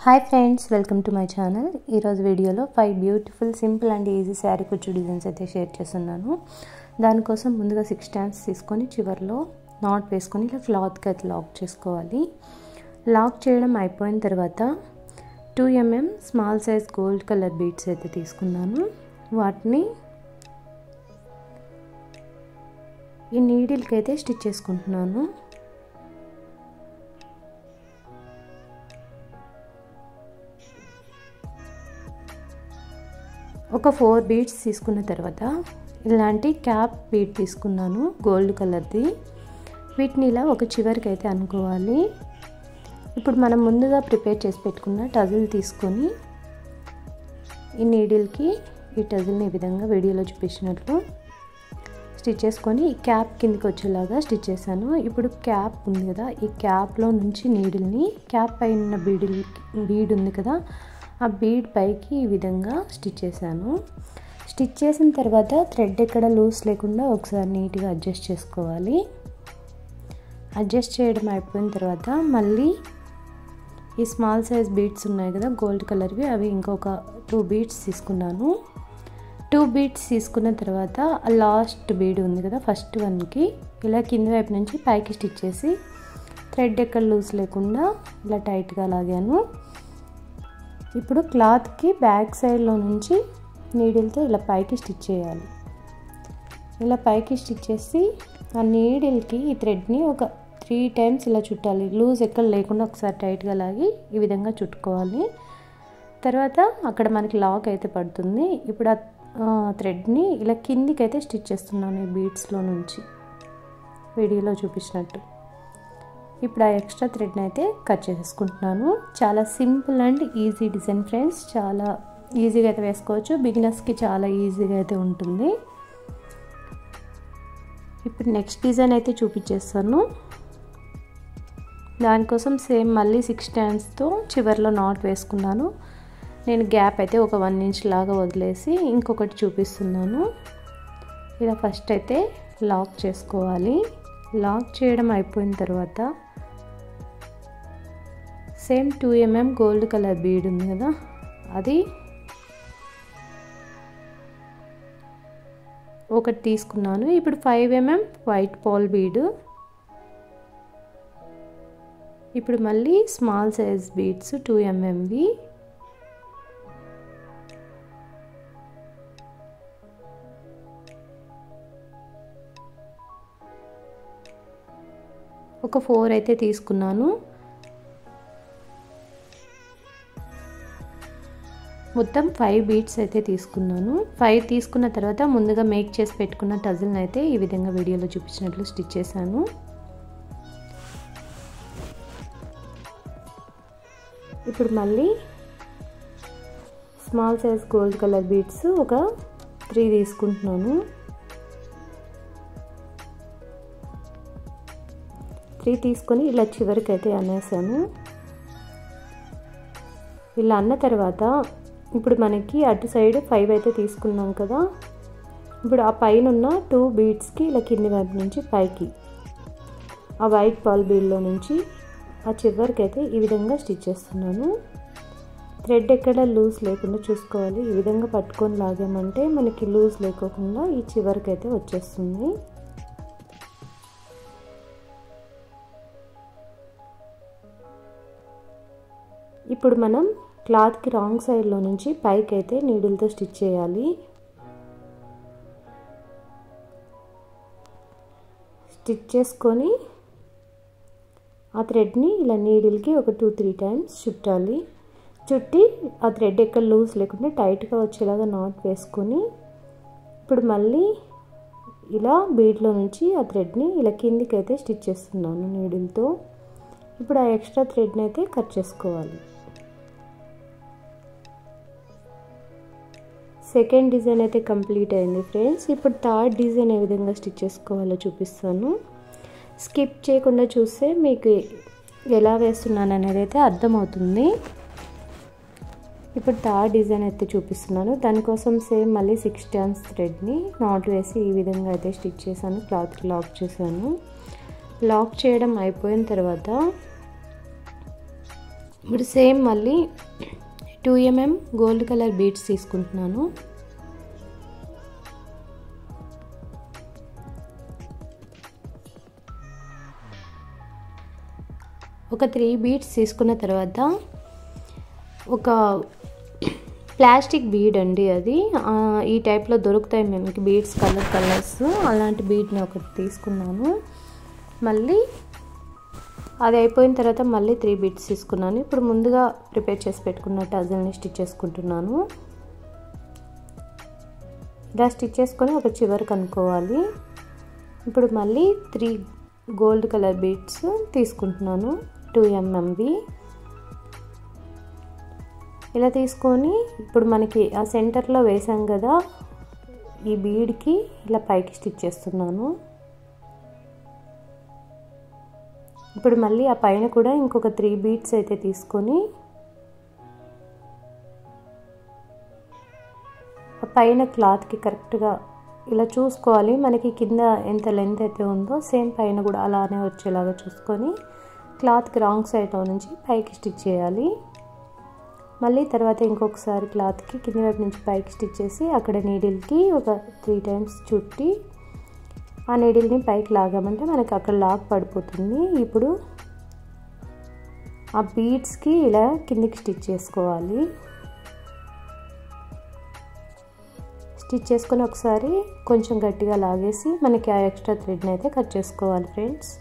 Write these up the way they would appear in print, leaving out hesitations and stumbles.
Hi friends, welcome to my channel. ఈరోజు వీడియోలో 5 beautiful simple and easy sari కుచ్చు designs అయితే షేర్ చేస్తున్నాను. దానికోసం ముందుగా 6 స్టాండ్స్ తీసుకొని చివర్లో నాట్ వేసుకొని ఇలా క్లాత్కి అయితే లాక్ చేసుకోవాలి. లాక్ చేయడం అయిపోయిన తర్వాత 2 mm small size gold colour beads అయితే తీసుకున్నాను. వాటిని ఈ నీడిల్కి అయితే స్టిచ్ చేసుకుంటున్నాను. ఒక 4 బీడ్స్ తీసుకున్న తర్వాత ఇలాంటి క్యాప్ బీడ్ తీసుకున్నాను గోల్డ్ కలర్ది. వీటిని ఇలా ఒక చివరికి అయితే అనుకోవాలి. ఇప్పుడు మనం ముందుగా ప్రిపేర్ చేసి పెట్టుకున్న టజిల్ తీసుకొని ఈ నీడిల్కి ఈ టజిల్ని ఈ విధంగా వీడియోలో చూపించినట్లు స్టిచ్ చేసుకొని ఈ క్యాప్ కిందకి వచ్చేలాగా స్టిచ్ చేశాను. ఇప్పుడు క్యాప్ ఉంది కదా, ఈ క్యాప్లో నుంచి నీడిల్ని క్యాప్ పైన బీడ్ ఉంది కదా, ఆ బీడ్ పైకి ఈ విధంగా స్టిచ్ చేశాను. స్టిచ్ చేసిన తర్వాత థ్రెడ్ ఎక్కడ లూజ్ లేకుండా ఒకసారి నీట్గా అడ్జస్ట్ చేసుకోవాలి. అడ్జస్ట్ చేయడం అయిపోయిన తర్వాత మళ్ళీ ఈ స్మాల్ సైజ్ బీడ్స్ ఉన్నాయి కదా గోల్డ్ కలర్వి, అవి ఇంకొక 2 బీడ్స్ తీసుకున్నాను. 2 బీడ్స్ తీసుకున్న తర్వాత లాస్ట్ బీడ్ ఉంది కదా ఫస్ట్ వన్కి ఇలా కింది వైపు నుంచి పైకి స్టిచ్ చేసి థ్రెడ్ ఎక్కడ లూజ్ లేకుండా ఇలా టైట్గా లాగాను. ఇప్పుడు క్లాత్కి బ్యాక్ సైడ్లో నుంచి నీడిల్తో ఇలా పైకి స్టిచ్ చేయాలి. ఇలా పైకి స్టిచ్ చేసి ఆ నీడిల్కి ఈ థ్రెడ్ని ఒక 3 టైమ్స్ ఇలా చుట్టాలి. లూజ్ ఎక్కడ లేకుండా ఒకసారి టైట్గా లాగి ఈ విధంగా చుట్టుకోవాలి. తర్వాత అక్కడ మనకి లాక్ అయితే పడుతుంది. ఇప్పుడు ఆ థ్రెడ్ని ఇలా కిందికి అయితే స్టిచ్ చేస్తున్నాను ఈ బీడ్స్లో నుంచి వీడియోలో చూపించినట్టు. ఇప్పుడు ఆ ఎక్స్ట్రా థ్రెడ్ని అయితే కట్ చేసుకుంటున్నాను. చాలా simple and easy design friends, చాలా ఈజీగా అయితే వేసుకోవచ్చు. బిగినర్స్కి చాలా ఈజీగా అయితే ఉంటుంది. ఇప్పుడు నెక్స్ట్ డిజైన్ అయితే చూపించేస్తాను. దానికోసం సేమ్ మళ్ళీ 6 స్టాండ్స్తో చివర్లో నాట్ వేసుకున్నాను. నేను గ్యాప్ అయితే ఒక 1 ఇంచ్ లాగా వదిలేసి ఇంకొకటి చూపిస్తున్నాను. ఇలా ఫస్ట్ అయితే లాక్ చేసుకోవాలి. లాక్ చేయడం అయిపోయిన తర్వాత same 2 mm gold colour bead ఉంది కదా, అది ఒకటి తీసుకున్నాను. ఇప్పుడు 5 mm వైట్ పాల్ బీడ్. ఇప్పుడు మళ్ళీ స్మాల్ సైజ్ బీడ్స్ 2 mmవి. ఒక 4 అయితే తీసుకున్నాను. మొత్తం 5 బీడ్స్ అయితే తీసుకున్నాను. 5 తీసుకున్న తర్వాత ముందుగా మేక్ చేసి పెట్టుకున్న టజిల్ని అయితే ఈ విధంగా వీడియోలో చూపించినట్లు స్టిచ్ చేశాను. ఇప్పుడు మళ్ళీ small size gold colour beads ఒక 3 తీసుకుంటున్నాను. 3 తీసుకొని ఇలా చివరికి అయితే అనేసాను. ఇలా అన్న తర్వాత ఇప్పుడు మనకి అటు సైడ్ 5 అయితే తీసుకున్నాం కదా, ఇప్పుడు ఆ పైన ఉన్న 2 బీడ్స్కి ఇలా కింది వైపు నుంచి పైకి ఆ వైట్ పాల్ బీడ్లో నుంచి ఆ చివరికి అయితే ఈ విధంగా స్టిచ్ చేస్తున్నాను. థ్రెడ్ ఎక్కడ లూజ్ లేకుండా చూసుకోవాలి. ఈ విధంగా పట్టుకొని లాగామంటే మనకి లూజ్ లేకోకుండా ఈ చివరికి అయితే వచ్చేస్తుంది. ఇప్పుడు మనం క్లాత్కి రాంగ్ సైడ్లో నుంచి పైకి అయితే నీడిల్తో స్టిచ్ చేయాలి. స్టిచ్ చేసుకొని ఆ థ్రెడ్ని ఇలా నీడిల్కి ఒక 2-3 టైమ్స్ చుట్టాలి. చుట్టి ఆ థ్రెడ్ ఎక్కడ లూజ్ లేకుండా టైట్గా వచ్చేలాగా నాట్ వేసుకొని ఇప్పుడు మళ్ళీ ఇలా బీడ్లో నుంచి ఆ థ్రెడ్ని ఇలా కిందికి అయితే స్టిచ్ చేస్తున్నాను నీడిల్తో. ఇప్పుడు ఆ ఎక్స్ట్రా థ్రెడ్ని అయితే కట్ చేసుకోవాలి. సెకండ్ డిజైన్ అయితే కంప్లీట్ అయింది ఫ్రెండ్స్. ఇప్పుడు థర్డ్ డిజైన్ ఏ విధంగా స్టిచ్ చేసుకోవాలో చూపిస్తాను. స్కిప్ చేయకుండా చూస్తే మీకు ఎలా వేస్తున్నాను అనేది అయితే అర్థమవుతుంది. ఇప్పుడు థర్డ్ డిజైన్ అయితే చూపిస్తున్నాను. దానికోసం సేమ్ మళ్ళీ 6 స్టాండ్స్ థ్రెడ్ని నాట్ వేసి ఈ విధంగా అయితే స్టిచ్ చేశాను. క్లాత్కి లాక్ చేశాను. లాక్ చేయడం అయిపోయిన తర్వాత ఇప్పుడు సేమ్ మళ్ళీ 2 mm గోల్డ్ కలర్ బీడ్స్ తీసుకుంటున్నాను. ఒక 3 బీడ్స్ తీసుకున్న తర్వాత ఒక ప్లాస్టిక్ బీడ్ అండి, అది ఈ టైప్లో దొరుకుతాయి మనకి బీడ్స్, కలర్స్. అలాంటి బీడ్ని ఒకటి తీసుకున్నాను. మళ్ళీ అది అయిపోయిన తర్వాత మళ్ళీ 3 బీడ్స్ తీసుకున్నాను. ఇప్పుడు ముందుగా ప్రిపేర్ చేసి పెట్టుకున్న టజల్ని స్టిచ్ చేసుకుంటున్నాను. ఇలా స్టిచ్ చేసుకొని ఒక చివరికి అనుకోవాలి. ఇప్పుడు మళ్ళీ 3 గోల్డ్ కలర్ బీడ్స్ తీసుకుంటున్నాను, 2 mmవి. ఇలా తీసుకొని ఇప్పుడు మనకి ఆ సెంటర్లో వేసాం కదా, ఈ బీడ్కి ఇలా పైకి స్టిచ్ చేస్తున్నాను. ఇప్పుడు మళ్ళీ ఆ పైన కూడా ఇంకొక 3 బీడ్స్ అయితే తీసుకొని ఆ పైన క్లాత్కి కరెక్ట్గా ఇలా చూసుకోవాలి. మనకి కింద ఎంత లెంత్ అయితే ఉందో సేమ్ పైన కూడా అలానే వచ్చేలాగా చూసుకొని క్లాత్కి రాంగ్ సైడ్లో నుంచి పైకి స్టిచ్ చేయాలి. మళ్ళీ తర్వాత ఇంకొకసారి క్లాత్కి కింది వైపు నుంచి పైకి స్టిచ్ చేసి అక్కడ నీడిల్కి ఒక 3 టైమ్స్ చుట్టి ఆ నీడిల్ని పైకి లాగామంటే మనకి అక్కడ లాగ్ పడిపోతుంది. ఇప్పుడు ఆ బీడ్స్కి ఇలా కిందికి స్టిచ్ చేసుకోవాలి. స్టిచ్ చేసుకొని ఒకసారి కొంచెం గట్టిగా లాగేసి మనకి ఆ ఎక్స్ట్రా థ్రెడ్ని అయితే కట్ చేసుకోవాలి ఫ్రెండ్స్.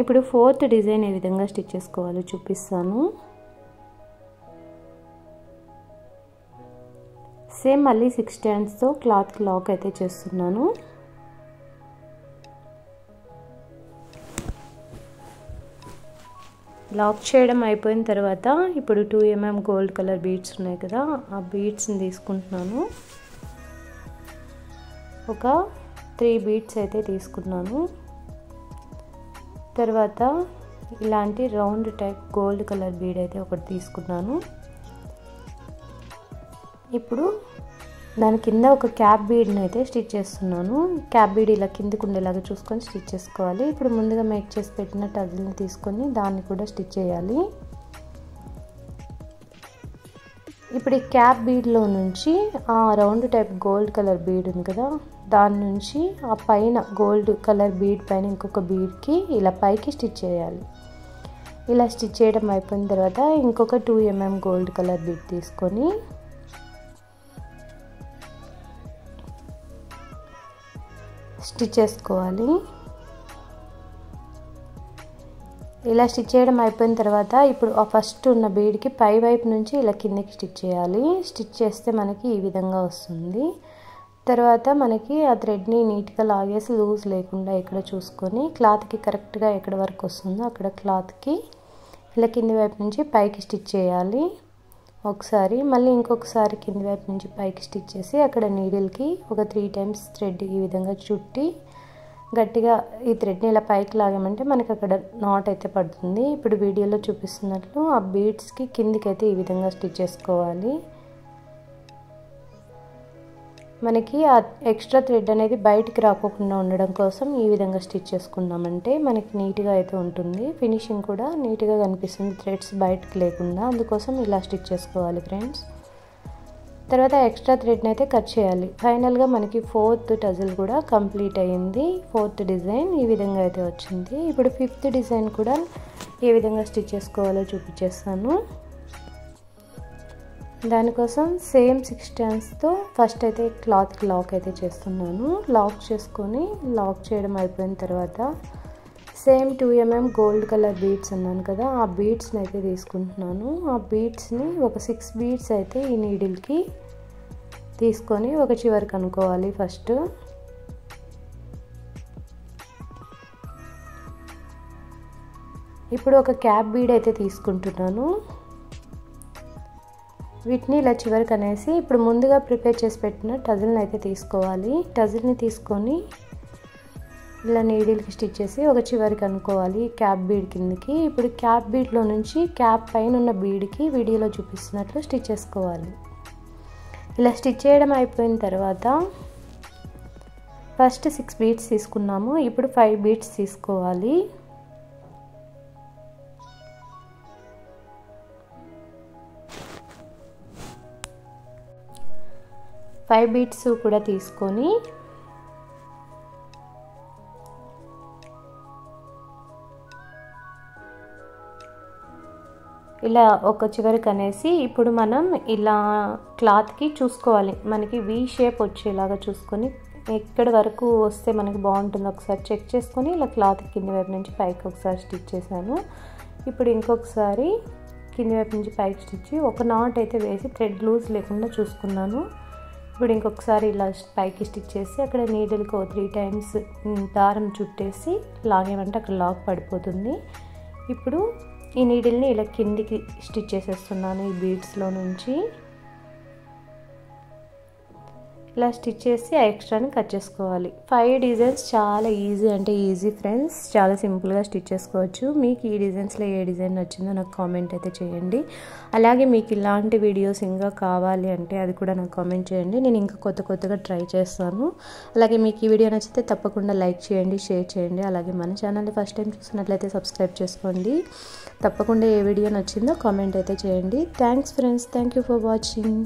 ఇప్పుడు 4th డిజైన్ ఏ విధంగా స్టిచ్ చేసుకోవాలో చూపిస్తాను. సేమ్ మళ్ళీ 6 స్టాండ్స్తో క్లాత్కి లాక్ అయితే చేస్తున్నాను. లాక్ చేయడం అయిపోయిన తర్వాత ఇప్పుడు 2 mm గోల్డ్ కలర్ బీడ్స్ ఉన్నాయి కదా, ఆ బీడ్స్ని తీసుకుంటున్నాను. ఒక 3 బీడ్స్ అయితే తీసుకున్నాను. తర్వాత ఇలాంటి round type gold colour bead అయితే ఒకటి తీసుకున్నాను. ఇప్పుడు దాని కింద ఒక క్యాప్ బీడ్ని అయితే స్టిచ్ చేస్తున్నాను. క్యాప్ బీడ్ ఇలా కిందకు ఉండేలాగా చూసుకొని స్టిచ్ చేసుకోవాలి. ఇప్పుడు ముందుగా మేక్ చేసి పెట్టిన టజల్ని తీసుకొని దాన్ని కూడా స్టిచ్ చేయాలి. ఇప్పుడు ఈ క్యాప్ బీడ్లో నుంచి ఆ round type gold colour bead ఉంది కదా, దాని నుంచి ఆ పైన గోల్డ్ కలర్ బీడ్ పైన ఇంకొక బీడ్కి ఇలా పైకి స్టిచ్ చేయాలి. ఇలా స్టిచ్ చేయడం అయిపోయిన తర్వాత ఇంకొక 2 mm గోల్డ్ కలర్ బీడ్ తీసుకొని స్టిచ్ చేసుకోవాలి. ఇలా స్టిచ్ చేయడం అయిపోయిన తర్వాత ఇప్పుడు ఆ ఫస్ట్ ఉన్న బీడ్కి పై వైపు నుంచి ఇలా కిందకి స్టిచ్ చేయాలి. స్టిచ్ చేస్తే మనకి ఈ విధంగా వస్తుంది. తర్వాత మనకి ఆ థ్రెడ్ని నీట్గా లాగేసి లూజ్ లేకుండా ఇక్కడ చూసుకొని క్లాత్కి కరెక్ట్గా ఎక్కడ వరకు వస్తుందో అక్కడ క్లాత్కి ఇలా కింది వైపు నుంచి పైకి స్టిచ్ చేయాలి ఒకసారి. మళ్ళీ ఇంకొకసారి కింది వైపు నుంచి పైకి స్టిచ్ చేసి అక్కడ నీడిల్కి ఒక 3 టైమ్స్ థ్రెడ్ ఈ విధంగా చుట్టి గట్టిగా ఈ థ్రెడ్ని ఇలా పైకి లాగామంటే మనకి అక్కడ నాట్ అయితే పడుతుంది. ఇప్పుడు వీడియోలో చూపిస్తున్నట్లు ఆ బీడ్స్కి కిందికైతే ఈ విధంగా స్టిచ్ చేసుకోవాలి. మనకి ఆ ఎక్స్ట్రా థ్రెడ్ అనేది బయటికి రాకోకుండా ఉండడం కోసం ఈ విధంగా స్టిచ్ చేసుకున్నామంటే మనకి నీట్గా అయితే ఉంటుంది. ఫినిషింగ్ కూడా నీట్గా కనిపిస్తుంది థ్రెడ్స్ బయటకు లేకుండా. అందుకోసం ఇలా స్టిచ్ చేసుకోవాలి ఫ్రెండ్స్. తర్వాత ఎక్స్ట్రా థ్రెడ్ని అయితే కట్ చేయాలి. ఫైనల్గా మనకి 4th టజల్ కూడా కంప్లీట్ అయ్యింది. 4th డిజైన్ ఈ విధంగా అయితే వచ్చింది. ఇప్పుడు 5th డిజైన్ కూడా ఏ విధంగా స్టిచ్ చేసుకోవాలో చూపించేస్తాను. దానికోసం సేమ్ 6 స్టాండ్స్తో ఫస్ట్ అయితే క్లాత్కి లాక్ అయితే చేస్తున్నాను. లాక్ చేసుకొని లాక్ చేయడం అయిపోయిన తర్వాత same 2 mm gold colour beads అన్నాను కదా, ఆ బీడ్స్ని అయితే తీసుకుంటున్నాను. ఆ బీడ్స్ని ఒక 6 బీడ్స్ అయితే ఈ నీడిల్కి తీసుకొని ఒక చివరికి అనుకోవాలి ఫస్ట్. ఇప్పుడు ఒక క్యాప్ బీడ్ అయితే తీసుకుంటున్నాను. వీటిని ఇలా చివరికి అనేసి ఇప్పుడు ముందుగా ప్రిపేర్ చేసి పెట్టిన టజల్ని అయితే తీసుకోవాలి. టజల్ని తీసుకొని ఇలా నీడిల్కి స్టిచ్ చేసి ఒక చివరికి అనుకోవాలి క్యాప్ బీడ్ కిందకి. ఇప్పుడు క్యాప్ బీడ్లో నుంచి క్యాప్ పైన ఉన్న బీడ్కి వీడియోలో చూపిస్తున్నట్లు స్టిచ్ చేసుకోవాలి. ఇలా స్టిచ్ చేయడం అయిపోయిన తర్వాత ఫస్ట్ 6 బీడ్స్ తీసుకున్నాము, ఇప్పుడు 5 బీడ్స్ తీసుకోవాలి. ఫైవ్ బీడ్స్ కూడా తీసుకొని ఇలా ఒక చివరికి అనేసి ఇప్పుడు మనం ఇలా క్లాత్కి చూసుకోవాలి, మనకి వి షేప్ వచ్చేలాగా చూసుకొని ఎక్కడి వరకు వస్తే మనకి బాగుంటుందో ఒకసారి చెక్ చేసుకొని ఇలా క్లాత్ కింది వైపు నుంచి పైకి ఒకసారి స్టిచ్ చేశాను. ఇప్పుడు ఇంకొకసారి కింది వైపు నుంచి పైకి స్టిచ్ ఒక నాట్ అయితే వేసి థ్రెడ్ లూజ్ లేకుండా చూసుకున్నాను. ఇప్పుడు ఇంకొకసారి ఇలా పైకి స్టిచ్ చేసి అక్కడ నీడిల్కి 3 టైమ్స్ దారం చుట్టేసి లాగేమంటే అక్కడ లాక్ పడిపోతుంది. ఇప్పుడు ఈ నీడిల్ని ఇలా కిందికి స్టిచ్ చేసేస్తున్నాను. ఈ బీడ్స్లో నుంచి ఇలా స్టిచ్ చేసి ఆ ఎక్స్ట్రాని కట్ చేసుకోవాలి. 5 డిజైన్స్ చాలా ఈజీ అంటే ఈజీ ఫ్రెండ్స్, చాలా సింపుల్గా స్టిచ్ చేసుకోవచ్చు. మీకు ఈ డిజైన్స్లో ఏ డిజైన్ నచ్చిందో నాకు కామెంట్ అయితే చేయండి. అలాగే మీకు ఇలాంటి వీడియోస్ ఇంకా కావాలి అంటే అది కూడా నాకు కామెంట్ చేయండి, నేను ఇంకా కొత్తగా ట్రై చేస్తాను. అలాగే మీకు ఈ వీడియో నచ్చితే తప్పకుండా లైక్ చేయండి, షేర్ చేయండి. అలాగే మన ఛానల్ని ఫస్ట్ టైం చూసినట్లయితే సబ్స్క్రైబ్ చేసుకోండి. తప్పకుండా ఏ వీడియో నచ్చిందో కామెంట్ అయితే చేయండి. Thanks friends, thank you for watching.